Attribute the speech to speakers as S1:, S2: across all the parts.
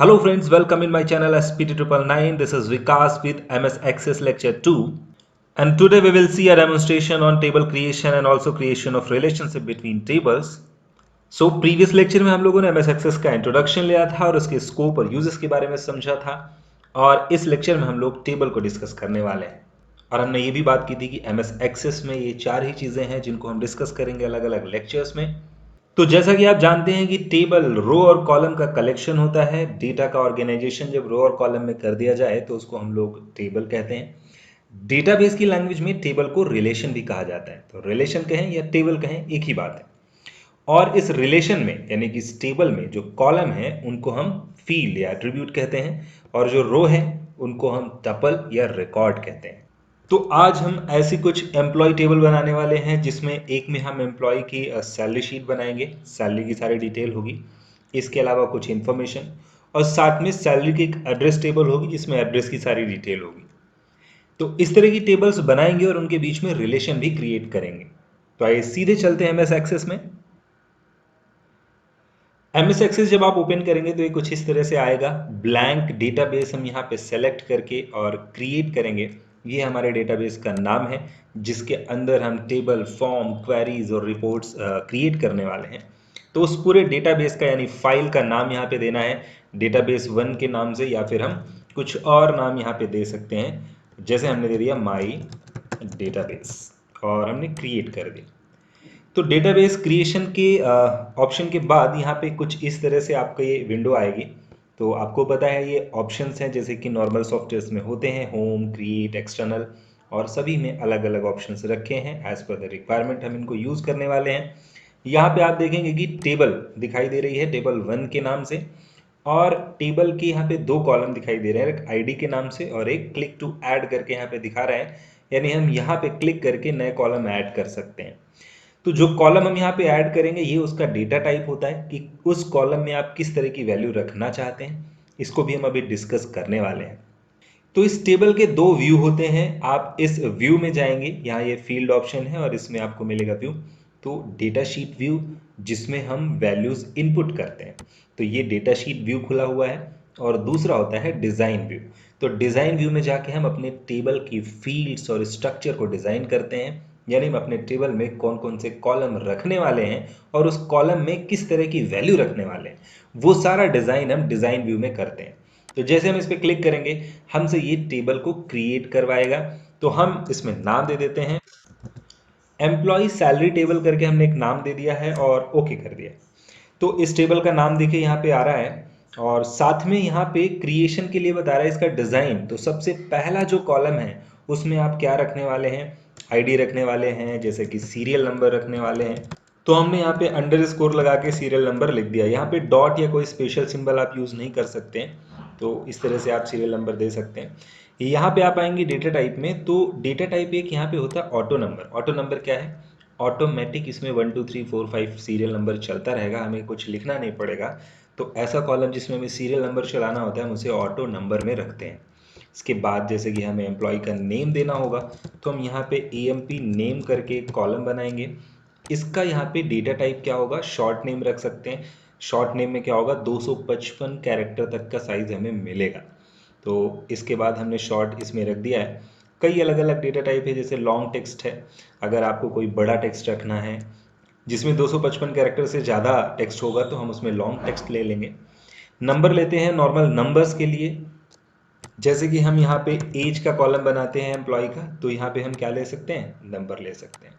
S1: Hello friends, welcome in my channel SPT999. This is Vikas with MS Access Lecture 2. And today we will see a demonstration on table creation and also creation of relationship between tables. So previous lecture में हम लोगों ने MS Access का introduction लिया था और उसके scope और यूजेस के बारे में समझा था। और इस लेक्चर में हम लोग टेबल को डिस्कस करने वाले हैं। और हमने ये भी बात की थी कि MS Access में ये चार ही चीज़ें हैं जिनको हम डिस्कस करेंगे अलग अलग लेक्चर्स में। तो जैसा कि आप जानते हैं कि टेबल रो और कॉलम का कलेक्शन होता है। डेटा का ऑर्गेनाइजेशन जब रो और कॉलम में कर दिया जाए तो उसको हम लोग टेबल कहते हैं। डेटाबेस की लैंग्वेज में टेबल को रिलेशन भी कहा जाता है। तो रिलेशन कहें या टेबल कहें एक ही बात है। और इस रिलेशन में यानी कि इस टेबल में जो कॉलम है उनको हम फील्ड या एट्रीब्यूट कहते हैं और जो रो है उनको हम टपल या रिकॉर्ड कहते हैं। तो आज हम ऐसी कुछ एम्प्लॉय टेबल बनाने वाले हैं जिसमें एक में हम एम्प्लॉय की सैलरी शीट बनाएंगे। सैलरी की सारी डिटेल होगी, इसके अलावा कुछ इन्फॉर्मेशन और साथ में सैलरी की एक एड्रेस टेबल होगी जिसमें एड्रेस की सारी डिटेल होगी। तो इस तरह की टेबल्स बनाएंगे और उनके बीच में रिलेशन भी क्रिएट करेंगे। तो आइए सीधे चलते हैं एमएस एक्सेस में। एमएस एक्सेस जब आप ओपन करेंगे तो ये कुछ इस तरह से आएगा। ब्लैंक डेटाबेस हम यहाँ पे सेलेक्ट करके और क्रिएट करेंगे। ये हमारे डेटाबेस का नाम है जिसके अंदर हम टेबल, फॉर्म, क्वेरीज और रिपोर्ट्स क्रिएट करने वाले हैं। तो उस पूरे डेटाबेस का यानी फाइल का नाम यहाँ पे देना है डेटाबेस 1 के नाम से, या फिर हम कुछ और नाम यहाँ पे दे सकते हैं। जैसे हमने दे दिया माई डेटाबेस और हमने क्रिएट कर दिया। तो डेटाबेस क्रिएशन के ऑप्शन के बाद यहाँ पे कुछ इस तरह से आपका ये विंडो आएगी। तो आपको पता है ये ऑप्शंस हैं जैसे कि नॉर्मल सॉफ्टवेयर्स में होते हैं, होम, क्रिएट, एक्सटर्नल, और सभी में अलग अलग ऑप्शंस रखे हैं। एज पर द रिक्वायरमेंट हम इनको यूज़ करने वाले हैं। यहाँ पे आप देखेंगे कि टेबल दिखाई दे रही है टेबल 1 के नाम से, और टेबल के यहाँ पे दो कॉलम दिखाई दे रहे हैं, एक आईडी के नाम से और एक क्लिक टू ऐड करके यहाँ पे दिखा रहा है। यानी हम यहाँ पे क्लिक करके नए कॉलम ऐड कर सकते हैं। तो जो कॉलम हम यहाँ पे ऐड करेंगे ये उसका डेटा टाइप होता है कि उस कॉलम में आप किस तरह की वैल्यू रखना चाहते हैं। इसको भी हम अभी डिस्कस करने वाले हैं। तो इस टेबल के दो व्यू होते हैं। आप इस व्यू में जाएंगे, यहाँ ये फील्ड ऑप्शन है और इसमें आपको मिलेगा व्यू। तो डेटा शीट व्यू जिसमें हम वैल्यूज इनपुट करते हैं, तो ये डेटा शीट व्यू खुला हुआ है। और दूसरा होता है डिज़ाइन व्यू। तो डिज़ाइन व्यू में जाके हम अपने टेबल की फील्ड्स और स्ट्रक्चर को डिज़ाइन करते हैं, यानी हम अपने टेबल में कौन कौन से कॉलम रखने वाले हैं और उस कॉलम में किस तरह की वैल्यू रखने वाले हैं, वो सारा डिज़ाइन हम डिज़ाइन व्यू में करते हैं। तो जैसे हम इस पर क्लिक करेंगे हमसे ये टेबल को क्रिएट करवाएगा। तो हम इसमें नाम दे देते हैं एम्प्लॉय सैलरी टेबल करके, हमने एक नाम दे दिया है और ओके कर दिया। तो इस टेबल का नाम देखिए यहाँ पे आ रहा है और साथ में यहाँ पे क्रिएशन के लिए बता रहा है इसका डिज़ाइन। तो सबसे पहला जो कॉलम है उसमें आप क्या रखने वाले हैं, आईडी रखने वाले हैं, जैसे कि सीरियल नंबर रखने वाले हैं। तो हमने यहाँ पे अंडरस्कोर लगा के सीरियल नंबर लिख दिया। यहाँ पे डॉट या कोई स्पेशल सिंबल आप यूज़ नहीं कर सकते हैं। तो इस तरह से आप सीरियल नंबर दे सकते हैं। यहाँ पे आप आएंगे डेटा टाइप में। तो डेटा टाइप एक यहाँ पे होता है ऑटो नंबर। ऑटो नंबर क्या है? ऑटोमेटिक इसमें 1 2 3 4 5 सीरियल नंबर चलता रहेगा, हमें कुछ लिखना नहीं पड़ेगा। तो ऐसा कॉलम जिसमें हमें सीरियल नंबर चलाना होता है हम उसे ऑटो नंबर में रखते हैं। इसके बाद जैसे कि हमें एम्प्लॉय का नेम देना होगा तो हम यहाँ पे AMP नेम करके एक कॉलम बनाएंगे। इसका यहाँ पे डेटा टाइप क्या होगा? शॉर्ट नेम रख सकते हैं। शॉर्ट नेम में क्या होगा? 255 कैरेक्टर तक का साइज हमें मिलेगा। तो इसके बाद हमने शॉर्ट इसमें रख दिया है। कई अलग अलग डेटा टाइप है, जैसे लॉन्ग टेक्स्ट है। अगर आपको कोई बड़ा टेक्स्ट रखना है जिसमें 255 कैरेक्टर से ज़्यादा टेक्स्ट होगा तो हम उसमें लॉन्ग टेक्स्ट ले लेंगे। नंबर लेते हैं नॉर्मल नंबर्स के लिए। जैसे कि हम यहाँ पे एज का कॉलम बनाते हैं एम्प्लॉय का, तो यहाँ पे हम क्या ले सकते हैं? नंबर ले सकते हैं।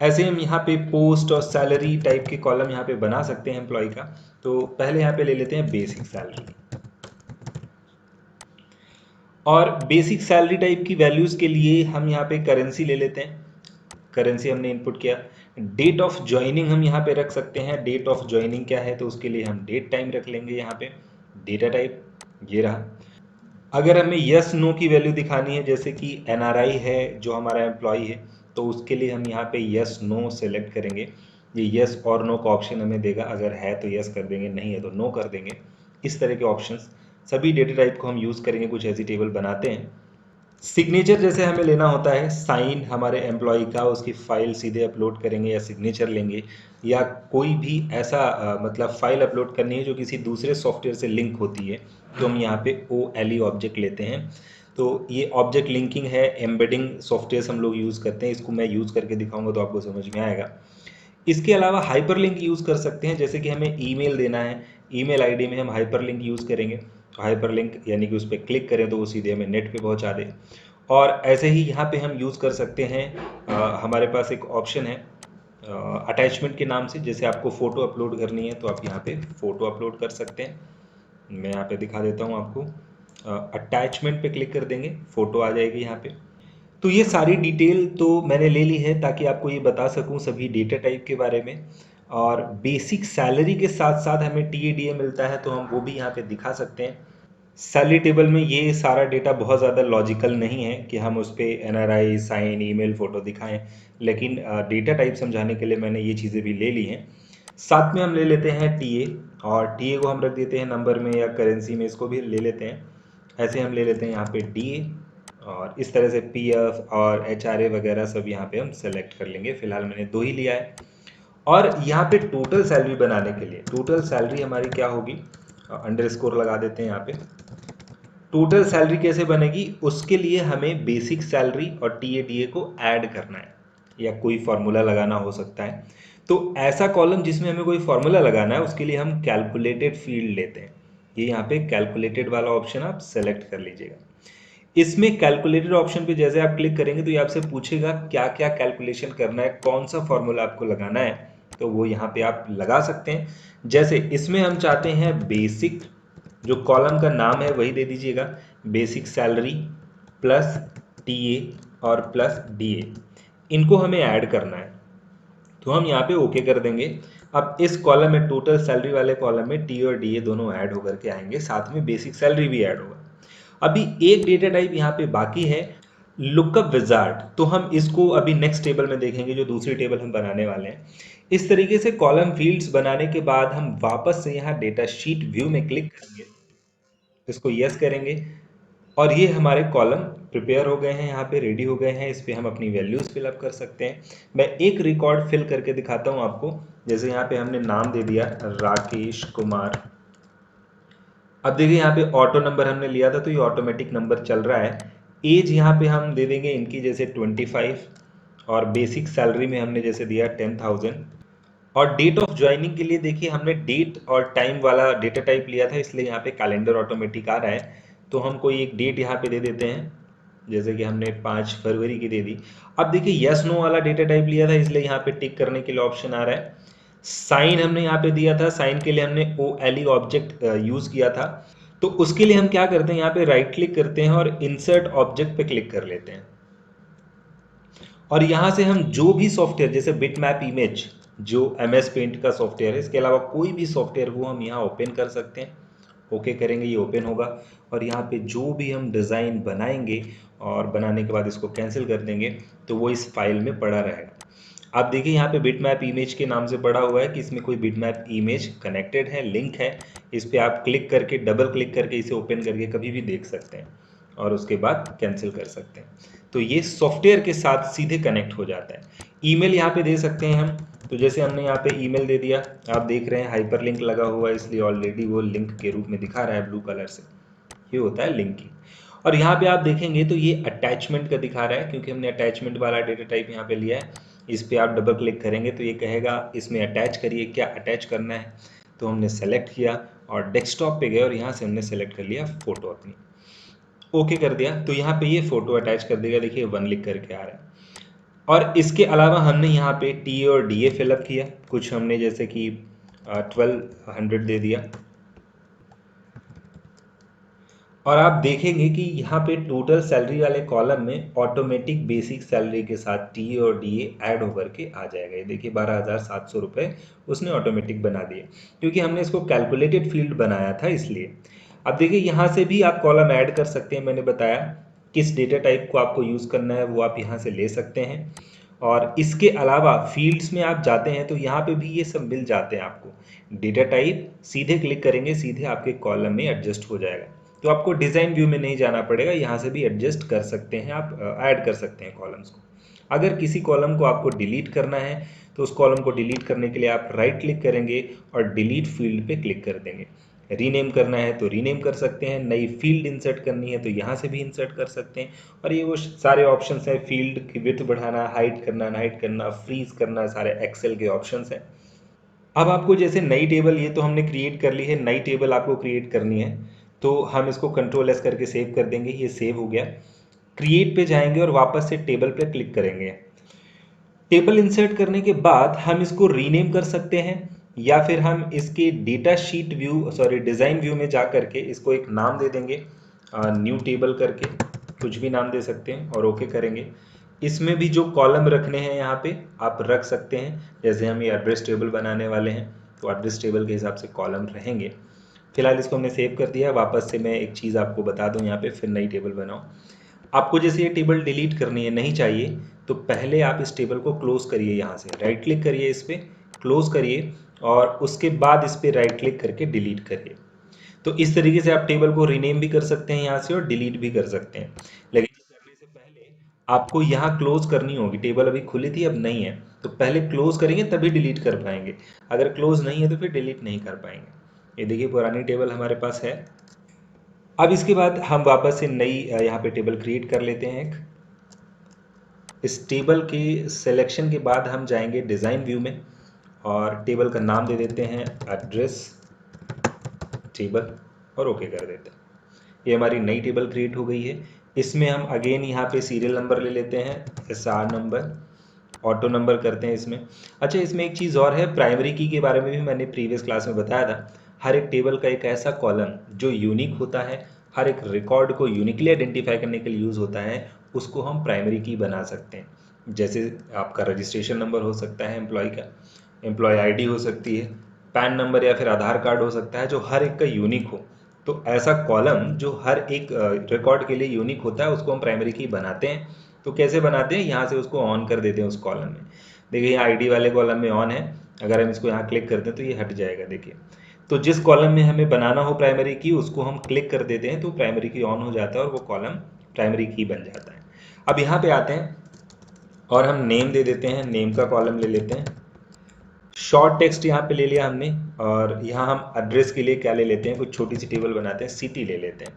S1: ऐसे हम यहाँ पे पोस्ट और सैलरी टाइप के कॉलम यहाँ पे बना सकते हैं एम्प्लॉय का। तो पहले यहाँ पे ले लेते हैं बेसिक सैलरी। और बेसिक सैलरी टाइप की वैल्यूज़ के लिए हम यहाँ पे करेंसी ले लेते हैं। करेंसी हमने इनपुट किया। डेट ऑफ ज्वाइनिंग हम यहाँ पे रख सकते हैं। डेट ऑफ ज्वाइनिंग क्या है? तो उसके लिए हम डेट टाइम रख लेंगे यहाँ पे। डेटा टाइप ये रहा। अगर हमें यस नो की वैल्यू दिखानी है, जैसे कि NRI है जो हमारा एम्प्लॉय है, तो उसके लिए हम यहाँ पे यस नो सेलेक्ट करेंगे। ये यस और नो का ऑप्शन हमें देगा। अगर है तो यस कर देंगे, नहीं है तो नो कर देंगे। इस तरह के ऑप्शंस सभी डेटा टाइप को हम यूज़ करेंगे। कुछ ऐसी टेबल बनाते हैं। सिग्नेचर जैसे हमें लेना होता है, साइन हमारे एम्प्लॉय का, उसकी फाइल सीधे अपलोड करेंगे या सिग्नेचर लेंगे। या कोई भी ऐसा मतलब फाइल अपलोड करनी है जो किसी दूसरे सॉफ्टवेयर से लिंक होती है, तो हम यहाँ पे OLE ऑब्जेक्ट लेते हैं। तो ये ऑब्जेक्ट लिंकिंग है, एम्बेडिंग सॉफ्टवेयर हम लोग यूज़ करते हैं। इसको मैं यूज़ करके दिखाऊंगा तो आपको समझ में आएगा। इसके अलावा हाइपरलिंक यूज़ कर सकते हैं, जैसे कि हमें ईमेल देना है, ईमेल आईडी में हम हाइपरलिंक यूज़ करेंगे। तो हाइपरलिंक यानी कि उस पर क्लिक करें तो वो सीधे हमें नेट पे पहुंचा दे। और ऐसे ही यहाँ पे हम यूज़ कर सकते हैं, हमारे पास एक ऑप्शन है अटैचमेंट के नाम से। जैसे आपको फ़ोटो अपलोड करनी है तो आप यहाँ पे फ़ोटो अपलोड कर सकते हैं। मैं यहाँ पे दिखा देता हूँ आपको। अटैचमेंट पे क्लिक कर देंगे, फ़ोटो आ जाएगी यहाँ पे। तो ये सारी डिटेल तो मैंने ले ली है ताकि आपको ये बता सकूं सभी डेटा टाइप के बारे में। और बेसिक सैलरी के साथ साथ हमें TADA मिलता है, तो हम वो भी यहाँ पे दिखा सकते हैं। सैलरी टेबल में ये सारा डेटा बहुत ज़्यादा लॉजिकल नहीं है कि हम उस पर NRI, साइन, ईमेल, फ़ोटो दिखाएं, लेकिन डेटा टाइप समझाने के लिए मैंने ये चीज़ें भी ले ली हैं। साथ में हम ले लेते हैं TA, और TA को हम रख देते हैं नंबर में या करेंसी में, इसको भी ले लेते हैं। ऐसे हम ले लेते हैं यहाँ पे DA, और इस तरह से PF और HRA वगैरह सब यहाँ पे हम सेलेक्ट कर लेंगे। फिलहाल मैंने 2 ही लिया है। और यहाँ पे टोटल सैलरी बनाने के लिए, टोटल सैलरी हमारी क्या होगी, अंडरस्कोर लगा देते हैं यहाँ पे। टोटल सैलरी कैसे बनेगी, उसके लिए हमें बेसिक सैलरी और TADA को ऐड करना है, या कोई फॉर्मूला लगाना हो सकता है। तो ऐसा कॉलम जिसमें हमें कोई फॉर्मूला लगाना है, उसके लिए हम कैलकुलेटेड फील्ड लेते हैं। ये यहाँ पे कैलकुलेटेड वाला ऑप्शन आप सेलेक्ट कर लीजिएगा। इसमें कैलकुलेटेड ऑप्शन पे जैसे आप क्लिक करेंगे तो ये आपसे पूछेगा क्या क्या कैलकुलेशन करना है, कौन सा फॉर्मूला आपको लगाना है। तो वो यहाँ पे आप लगा सकते हैं। जैसे इसमें हम चाहते हैं बेसिक, जो कॉलम का नाम है वही दे दीजिएगा, बेसिक सैलरी प्लस TA और प्लस DA, इनको हमें ऐड करना है। तो हम यहाँ पे ओके कर देंगे। अब इस कॉलम में, टोटल सैलरी वाले कॉलम में, टी और DA दोनों ऐड होकर के आएंगे, साथ में बेसिक सैलरी भी ऐड होगा। अभी एक डेटा टाइप यहाँ पे बाकी है, लुकअप विजार्ड। तो हम इसको अभी नेक्स्ट टेबल में देखेंगे, जो दूसरी टेबल हम बनाने वाले हैं। इस तरीके से कॉलम फील्ड्स बनाने के बाद हम वापस से यहाँ डेटा शीट व्यू में क्लिक करेंगे, इसको यस करेंगे, और ये हमारे कॉलम प्रिपेयर हो गए हैं, यहाँ पे रेडी हो गए हैं। इस पे हम अपनी वैल्यूज फिलअप कर सकते हैं। मैं एक रिकॉर्ड फिल करके दिखाता हूँ आपको। जैसे यहाँ पे हमने नाम दे दिया राकेश कुमार। अब देखिए यहाँ पे ऑटो नंबर हमने लिया था, तो ये ऑटोमेटिक नंबर चल रहा है। एज यहाँ पे हम दे देंगे इनकी जैसे 25, और बेसिक सैलरी में हमने जैसे दिया 10,000। और डेट ऑफ ज्वाइनिंग के लिए देखिए हमने डेट और टाइम वाला डेटा टाइप लिया था, इसलिए यहाँ पे कैलेंडर ऑटोमेटिक आ रहा है। तो हम कोई एक डेट यहाँ पे दे देते हैं, जैसे कि हमने 5 फरवरी की दे दी। अब देखिए यस नो वाला डेटा टाइप लिया था, इसलिए यहाँ पे टिक करने के लिए ऑप्शन आ रहा है। साइन हमने यहाँ पे दिया था, साइन के लिए हमने OLE ऑब्जेक्ट यूज किया था। तो उसके लिए हम क्या करते हैं, यहाँ पे राइट क्लिक करते हैं और इंसर्ट ऑब्जेक्ट पे क्लिक कर लेते हैं। और यहाँ से हम जो भी सॉफ्टवेयर, जैसे बिटमैप इमेज जो MS पेंट का सॉफ्टवेयर है, इसके अलावा कोई भी सॉफ्टवेयर वो हम यहाँ ओपन कर सकते हैं। ओके करेंगे, ये ओपन होगा, और यहाँ पे जो भी हम डिज़ाइन बनाएंगे और बनाने के बाद इसको कैंसिल कर देंगे, तो वो इस फाइल में पड़ा रहेगा। आप देखिए यहाँ पे बिटमैप इमेज के नाम से पड़ा हुआ है कि इसमें कोई बिटमैप इमेज कनेक्टेड है, लिंक है। इस पर आप क्लिक करके, डबल क्लिक करके इसे ओपन करके कभी भी देख सकते हैं, और उसके बाद कैंसिल कर सकते हैं। तो ये सॉफ्टवेयर के साथ सीधे कनेक्ट हो जाता है। ईमेल यहाँ पे दे सकते हैं हम। तो जैसे हमने यहाँ पे ईमेल दे दिया, आप देख रहे हैं हाइपरलिंक लगा हुआ है, इसलिए ऑलरेडी वो लिंक के रूप में दिखा रहा है ब्लू कलर से। ये होता है लिंकिंग। और यहाँ पे आप देखेंगे तो ये अटैचमेंट का दिखा रहा है, क्योंकि हमने अटैचमेंट वाला डेटा टाइप यहाँ पे लिया है। इस पे आप डबल क्लिक करेंगे तो ये कहेगा इसमें अटैच करिए, क्या अटैच करना है। तो हमने सेलेक्ट किया और डेस्कटॉप पे गए, और यहाँ से हमने सेलेक्ट कर लिया फोटो अपनी। ओके कर दिया, तो यहाँ पे ये फोटो अटैच कर देगा। देखिए 1 लिख करके आ रहा है। और इसके अलावा हमने यहाँ पे TA और DA फिलअप किया, कुछ हमने जैसे कि 1200 दे दिया। और आप देखेंगे कि यहाँ पे टोटल सैलरी वाले कॉलम में ऑटोमेटिक बेसिक सैलरी के साथ TA और DA ऐड होकर के आ जाएगा। ये देखिए 12,700 रुपये उसने ऑटोमेटिक बना दिए, क्योंकि हमने इसको कैलकुलेटेड फील्ड बनाया था इसलिए। अब देखिए यहाँ से भी आप कॉलम ऐड कर सकते हैं। मैंने बताया किस डेटा टाइप को आपको यूज़ करना है, वो आप यहाँ से ले सकते हैं। और इसके अलावा फील्ड्स में आप जाते हैं तो यहाँ पे भी ये सब मिल जाते हैं आपको। डेटा टाइप सीधे क्लिक करेंगे, सीधे आपके कॉलम में एडजस्ट हो जाएगा। तो आपको डिज़ाइन व्यू में नहीं जाना पड़ेगा, यहाँ से भी एडजस्ट कर सकते हैं, आप ऐड कर सकते हैं कॉलम्स को। अगर किसी कॉलम को आपको डिलीट करना है तो उस कॉलम को डिलीट करने के लिए आप राइट क्लिक करेंगे और डिलीट फील्ड पे क्लिक कर देंगे। रीनेम करना है तो रीनेम कर सकते हैं, नई फील्ड इंसर्ट करनी है तो यहाँ से भी इंसर्ट कर सकते हैं। और ये वो सारे ऑप्शंस हैं, फील्ड की विड्थ बढ़ाना, हाइट करना, नाइट करना, फ्रीज करना, सारे एक्सेल के ऑप्शंस हैं। अब आपको जैसे नई टेबल, ये तो हमने क्रिएट कर ली है, नई टेबल आपको क्रिएट करनी है तो हम इसको कंट्रोल एस करके सेव कर देंगे। ये सेव हो गया। क्रिएट पे जाएंगे और वापस से टेबल पे क्लिक करेंगे। टेबल इंसर्ट करने के बाद हम इसको रीनेम कर सकते हैं या फिर हम इसके data sheet view, sorry design view में जा करके इसको एक नाम दे देंगे, न्यू टेबल करके कुछ भी नाम दे सकते हैं और ओके करेंगे। इसमें भी जो कॉलम रखने हैं यहाँ पे आप रख सकते हैं। जैसे हम ये एड्रेस टेबल बनाने वाले हैं तो एड्रेस टेबल के हिसाब से कॉलम रहेंगे। फिलहाल इसको हमने सेव कर दिया। वापस से मैं एक चीज़ आपको बता दूं, यहाँ पे फिर नई टेबल बनाओ। आपको जैसे ये टेबल डिलीट करनी है, नहीं चाहिए, तो पहले आप इस टेबल को क्लोज करिए। यहाँ से राइट क्लिक करिए, इस पर क्लोज करिए और उसके बाद इस पर राइट क्लिक करके डिलीट करिए। तो इस तरीके से आप टेबल को रीनेम भी कर सकते हैं यहाँ से और डिलीट भी कर सकते हैं। लेकिन करने से पहले आपको यहाँ क्लोज करनी होगी। टेबल अभी खुली थी, अब नहीं है, तो पहले क्लोज करेंगे तभी डिलीट कर पाएंगे। अगर क्लोज नहीं है तो फिर डिलीट नहीं कर पाएंगे। ये देखिए पुरानी टेबल हमारे पास है। अब इसके बाद हम वापस से नई यहाँ पे टेबल क्रिएट कर लेते हैं एक। इस टेबल के सिलेक्शन के बाद हम जाएंगे डिज़ाइन व्यू में और टेबल का नाम दे देते हैं एड्रेस टेबल और ओके कर देते हैं। ये हमारी नई टेबल क्रिएट हो गई है। इसमें हम अगेन यहाँ पे सीरियल नंबर ले लेते हैं, SR नंबर, ऑटो नंबर करते हैं इसमें। अच्छा, इसमें एक चीज़ और है, प्राइमरी की के बारे में भी मैंने प्रीवियस क्लास में बताया था। हर एक टेबल का एक ऐसा कॉलम जो यूनिक होता है, हर एक रिकॉर्ड को यूनिकली आइडेंटिफाई करने के लिए यूज़ होता है, उसको हम प्राइमरी की बना सकते हैं। जैसे आपका रजिस्ट्रेशन नंबर हो सकता है एम्प्लॉय का, एम्प्लॉय आईडी हो सकती है, पैन नंबर या फिर आधार कार्ड हो सकता है, जो हर एक का यूनिक हो। तो ऐसा कॉलम जो हर एक रिकॉर्ड के लिए यूनिक होता है उसको हम प्राइमरी की बनाते हैं। तो कैसे बनाते हैं, यहाँ से उसको ऑन कर देते हैं उस कॉलम में। देखिए यहाँ आईडी वाले कॉलम में ऑन है, अगर हम इसको यहाँ क्लिक करते हैं तो ये हट जाएगा। देखिए, तो जिस कॉलम में हमें बनाना हो प्राइमरी की उसको हम क्लिक कर देते हैं तो प्राइमरी की ऑन हो जाता है और वो कॉलम प्राइमरी की बन जाता है। अब यहाँ पे आते हैं और हम नेम दे देते हैं, नेम का कॉलम ले लेते हैं। शॉर्ट टेक्स्ट यहाँ पे ले लिया हमने और यहाँ हम एड्रेस के लिए क्या ले लेते हैं, कुछ छोटी सी टेबल बनाते हैं, सिटी ले लेते हैं।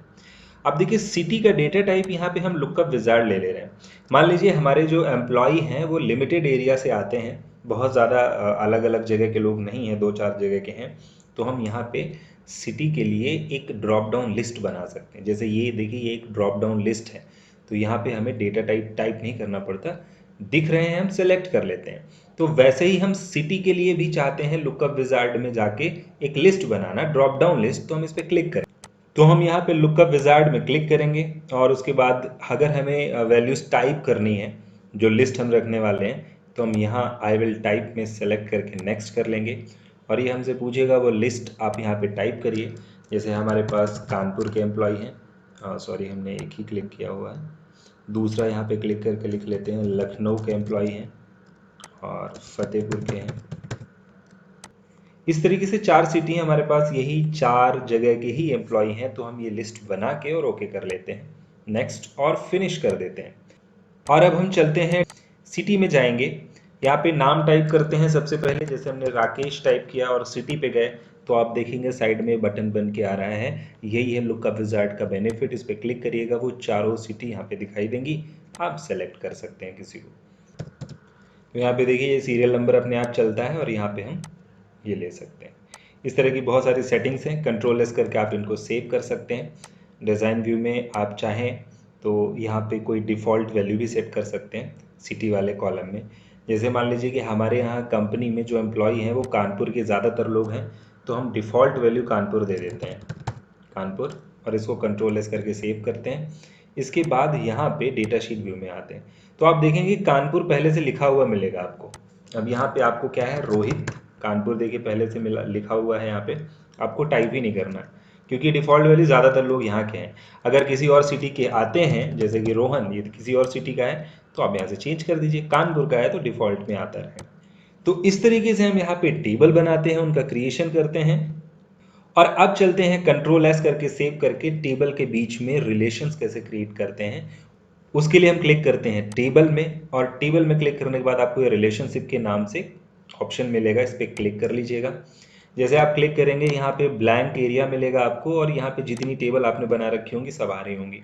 S1: अब देखिए सिटी का डेटा टाइप यहाँ पे हम लुकअप विजार्ड ले रहे हैं। मान लीजिए हमारे जो एम्प्लॉय हैं वो लिमिटेड एरिया से आते हैं, बहुत ज़्यादा अलग अलग जगह के लोग नहीं हैं, 2-4 जगह के हैं। तो हम यहाँ पे सिटी के लिए एक ड्रॉप डाउन लिस्ट बना सकते हैं। जैसे ये देखिए, ये एक ड्रॉप डाउन लिस्ट है, तो यहाँ पे हमें डेटा टाइप नहीं करना पड़ता, दिख रहे हैं हम सेलेक्ट कर लेते हैं। तो वैसे ही हम सिटी के लिए भी चाहते हैं लुकअप विजार्ड में जाके एक लिस्ट बनाना, ड्रॉप डाउन लिस्ट, तो हम इस पर क्लिक करें। तो हम यहाँ पे लुकअप विजार्ड में क्लिक करेंगे और उसके बाद अगर हमें वैल्यूज टाइप करनी है जो लिस्ट हम रखने वाले हैं, तो हम यहाँ आई विल टाइप में सेलेक्ट करके नेक्स्ट कर लेंगे और ये हमसे पूछेगा वो लिस्ट आप यहाँ पे टाइप करिए। जैसे हमारे पास कानपुर के एम्प्लॉय हैं, सॉरी हमने एक ही क्लिक किया हुआ है, दूसरा यहाँ पे क्लिक करके लिख लेते हैं लखनऊ के एम्प्लॉय हैं और फतेहपुर के हैं। इस तरीके से 4 सिटी हमारे पास, यही 4 जगह के ही एम्प्लॉय हैं। तो हम ये लिस्ट बना के और ओके कर लेते हैं, नेक्स्ट और फिनिश कर देते हैं। और अब हम चलते हैं सिटी में जाएंगे, यहाँ पे नाम टाइप करते हैं सबसे पहले। जैसे हमने राकेश टाइप किया और सिटी पे गए तो आप देखेंगे साइड में बटन बन के आ रहा है, यही है लुकअप विजार्ड का बेनिफिट। इस पर क्लिक करिएगा, वो चारों सिटी यहाँ पे दिखाई देंगी, आप सेलेक्ट कर सकते हैं किसी को। तो यहाँ पे देखिए ये सीरियल नंबर अपने आप चलता है और यहाँ पे हम ये ले सकते हैं। इस तरह की बहुत सारी सेटिंग्स हैं, कंट्रोल एस करके आप इनको सेव कर सकते हैं। डिज़ाइन व्यू में आप चाहें तो यहाँ पे कोई डिफ़ॉल्ट वैल्यू भी सेट कर सकते हैं सिटी वाले कॉलम में। जैसे मान लीजिए कि हमारे यहाँ कंपनी में जो एम्प्लॉय हैं वो कानपुर के ज़्यादातर लोग हैं, तो हम डिफ़ॉल्ट वैल्यू कानपुर दे देते हैं, कानपुर, और इसको कंट्रोल एस करके सेव करते हैं। इसके बाद यहाँ पे डेटा शीट व्यू में आते हैं तो आप देखेंगे कानपुर पहले से लिखा हुआ मिलेगा आपको। अब यहाँ पे आपको क्या है, रोहित कानपुर देखिए पहले से लिखा हुआ है, यहाँ पे आपको टाइप ही नहीं करना है क्योंकि डिफ़ॉल्ट वैल्यू ज़्यादातर लोग यहाँ के हैं। अगर किसी और सिटी के आते हैं, जैसे कि रोहन, ये किसी और सिटी का है, तो आप यहाँ से चेंज कर दीजिए, कानपुर का है तो डिफ़ॉल्ट में आता रहेगा। तो इस तरीके से हम यहाँ पे टेबल बनाते हैं, उनका क्रिएशन करते हैं। और अब चलते हैं कंट्रोल एस करके सेव करके टेबल के बीच में रिलेशंस कैसे क्रिएट करते हैं। उसके लिए हम क्लिक करते हैं टेबल में और टेबल में क्लिक करने के बाद आपको ये रिलेशनशिप के नाम से ऑप्शन मिलेगा, इस पर क्लिक कर लीजिएगा। जैसे आप क्लिक करेंगे यहाँ पे ब्लैंक एरिया मिलेगा आपको, और यहाँ पे जितनी टेबल आपने बना रखी होंगी सब आ रही होंगी।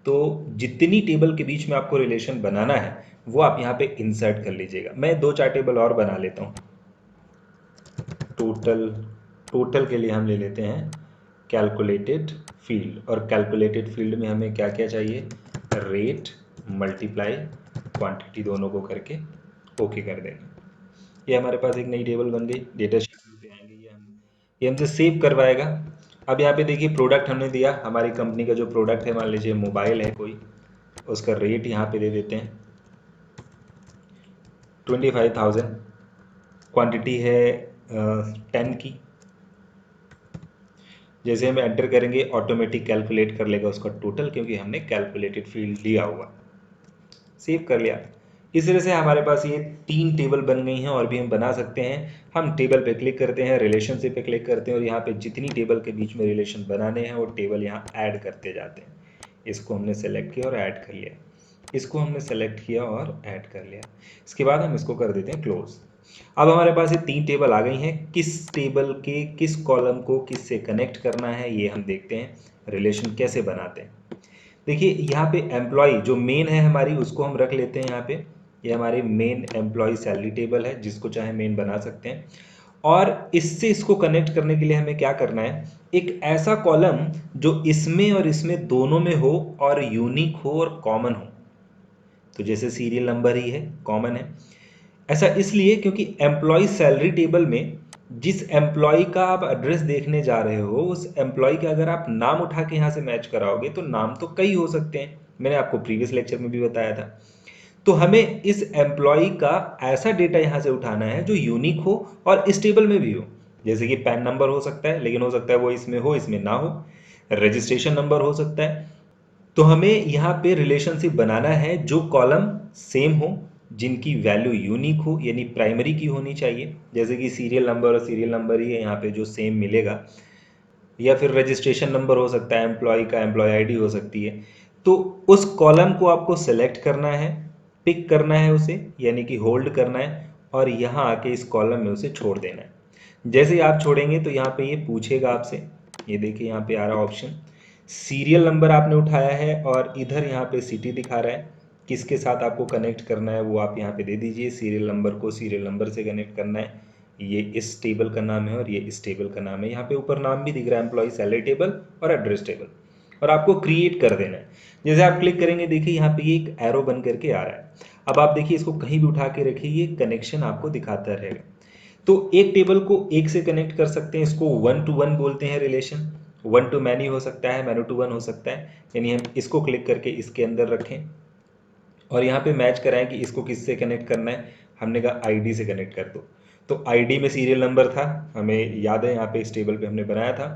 S1: तो जितनी टेबल के बीच में आपको रिलेशन बनाना है वो आप यहाँ पे इंसर्ट कर लीजिएगा। मैं 2-4 टेबल और बना लेता हूँ। टोटल के लिए हम ले लेते हैं कैलकुलेटेड फील्ड, और कैलकुलेटेड फील्ड में हमें क्या क्या चाहिए, रेट मल्टीप्लाई क्वांटिटी दोनों को करके ओके कर देंगे। ये हमारे पास एक नई टेबल बन गई। डेटा शीट पे आएंगे, ये हमसे सेव करवाएगा। अब यहाँ पे देखिए प्रोडक्ट हमने दिया, हमारी कंपनी का जो प्रोडक्ट है, मान लीजिए मोबाइल है कोई, उसका रेट यहाँ पे दे देते हैं 25,000, क्वांटिटी है 10 की। जैसे हम एंटर करेंगे ऑटोमेटिक कैलकुलेट कर लेगा उसका टोटल, क्योंकि हमने कैलकुलेटेड फील्ड लिया हुआ। सेव कर लिया। इस तरह से हमारे पास ये 3 टेबल बन गई हैं, और भी हम बना सकते हैं। हम टेबल पे क्लिक करते हैं, रिलेशनशिप पे क्लिक करते हैं, और यहाँ पे जितनी टेबल के बीच में रिलेशन बनाने हैं वो टेबल यहाँ ऐड करते जाते हैं। इसको हमने सेलेक्ट किया और ऐड कर लिया, इसको हमने सेलेक्ट किया और ऐड कर लिया। इसके बाद हम इसको कर देते हैं क्लोज। अब हमारे पास ये 3 टेबल आ गई हैं। किस टेबल के किस कॉलम को किससे कनेक्ट करना है ये हम देखते हैं, रिलेशन कैसे बनाते हैं। देखिए यहाँ पे एम्प्लॉय जो मेन है हमारी, उसको हम रख लेते हैं यहाँ पे। ये हमारी मेन एम्प्लॉय सैलरी टेबल है, जिसको चाहे मेन बना सकते हैं। और इससे इसको कनेक्ट करने के लिए हमें क्या करना है, एक ऐसा कॉलम जो इसमें और इसमें दोनों में हो और यूनिक हो और कॉमन हो। तो जैसे सीरियल नंबर ही है, कॉमन है। ऐसा इसलिए क्योंकि एम्प्लॉय सैलरी टेबल में जिस एम्प्लॉय का आप एड्रेस देखने जा रहे हो, उस एम्प्लॉय का अगर आप नाम उठा के यहाँ से मैच कराओगे तो नाम तो कई हो सकते हैं, मैंने आपको प्रीवियस लेक्चर में भी बताया था। तो हमें इस एम्प्लॉय का ऐसा डेटा यहाँ से उठाना है जो यूनिक हो और इस टेबल में भी हो। जैसे कि पैन नंबर हो सकता है, लेकिन हो सकता है वो इसमें हो इसमें ना हो। रजिस्ट्रेशन नंबर हो सकता है। तो हमें यहाँ पे रिलेशनशिप बनाना है जो कॉलम सेम हो, जिनकी वैल्यू यूनिक हो, यानी प्राइमरी की होनी चाहिए। जैसे कि सीरियल नंबर और सीरियल नंबर ही है यहाँ पे जो सेम मिलेगा, या फिर रजिस्ट्रेशन नंबर हो सकता है एम्प्लॉय का, एम्प्लॉय आईडी हो सकती है। तो उस कॉलम को आपको सेलेक्ट करना है, पिक करना है उसे, यानी कि होल्ड करना है, और यहाँ आके इस कॉलम में उसे छोड़ देना है। जैसे ही आप छोड़ेंगे तो यहाँ पे ये पूछेगा आपसे, ये देखिए यहाँ पे आ रहा ऑप्शन, सीरियल नंबर आपने उठाया है और इधर यहाँ पे सिटी दिखा रहा है। किसके साथ आपको कनेक्ट करना है वो आप यहाँ पे दे दीजिए। सीरियल नंबर को सीरियल नंबर से कनेक्ट करना है। ये इस टेबल का नाम है और ये इस टेबल का नाम है। यहाँ पे ऊपर नाम भी दिख रहा है, एम्प्लॉय सैलरी टेबल और एड्रेस टेबल, और आपको क्रिएट कर देना है। जैसे आप क्लिक करेंगे देखिए यहाँ पे एक एरो बन करके आ रहा है। अब आप देखिए इसको कहीं भी उठा के रखिए, ये कनेक्शन आपको दिखाता रहेगा। तो एक टेबल को एक से कनेक्ट कर सकते हैं, इसको 1 to 1 बोलते हैं रिलेशन। 1 to मैनी हो सकता है, मैनी टू 1 हो सकता है। यानी हम इसको क्लिक करके इसके अंदर रखें और यहाँ पे मैच कराएं कि इसको किससे कनेक्ट करना है। हमने कहा आईडी से कनेक्ट कर दो, तो आईडी में सीरियल नंबर था, हमें याद है यहाँ पे इस टेबल पे हमने बनाया था।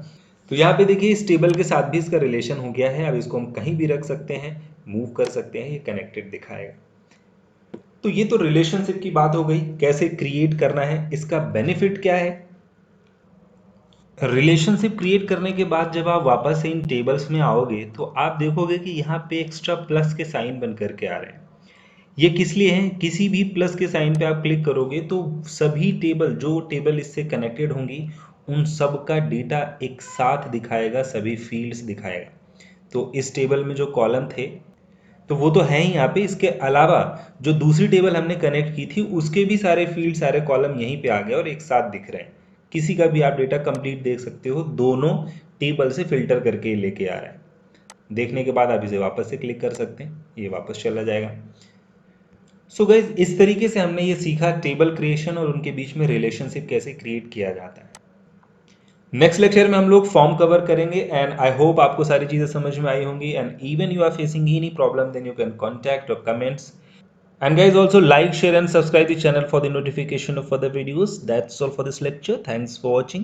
S1: तो यहाँ पे देखिए इस टेबल के साथ भी इसका रिलेशन हो गया है। अब इसको हम कहीं भी रख सकते हैं, मूव कर सकते हैं, ये कनेक्टेड दिखाएगा। तो ये तो रिलेशनशिप की बात हो गई, कैसे क्रिएट करना है, इसका बेनिफिट क्या है। रिलेशनशिप क्रिएट करने के बाद जब आप वापस से इन टेबल्स में आओगे तो आप देखोगे कि यहाँ पे एक्स्ट्रा प्लस के साइन बन करके आ रहे हैं। ये किस लिए हैं, किसी भी प्लस के साइन पे आप क्लिक करोगे तो सभी टेबल, जो टेबल इससे कनेक्टेड होंगी, उन सब का डेटा एक साथ दिखाएगा, सभी फील्ड्स दिखाएगा। तो इस टेबल में जो कॉलम थे तो वो तो है ही यहाँ पे, इसके अलावा जो दूसरी टेबल हमने कनेक्ट की थी उसके भी सारे फील्ड, सारे कॉलम यहीं पे आ गए और एक साथ दिख रहे हैं। किसी का भी आप डेटा कंप्लीट देख सकते हो, दोनों टेबल से फिल्टर करके लेके आ रहा है। देखने के बाद आप इसे वापस से क्लिक कर सकते हैं, ये वापस चला जाएगा। सो गाइज इस तरीके से हमने ये सीखा टेबल क्रिएशन और उनके बीच में रिलेशनशिप कैसे क्रिएट किया जाता है। नेक्स्ट लेक्चर में हम लोग फॉर्म कवर करेंगे एंड आई होप आपको सारी चीजें समझ में आई होंगी। And even you are facing any problem then you can contact और comments. And guys, also like, share and subscribe the channel for the notification of further videos. That's all for this lecture. Thanks for watching.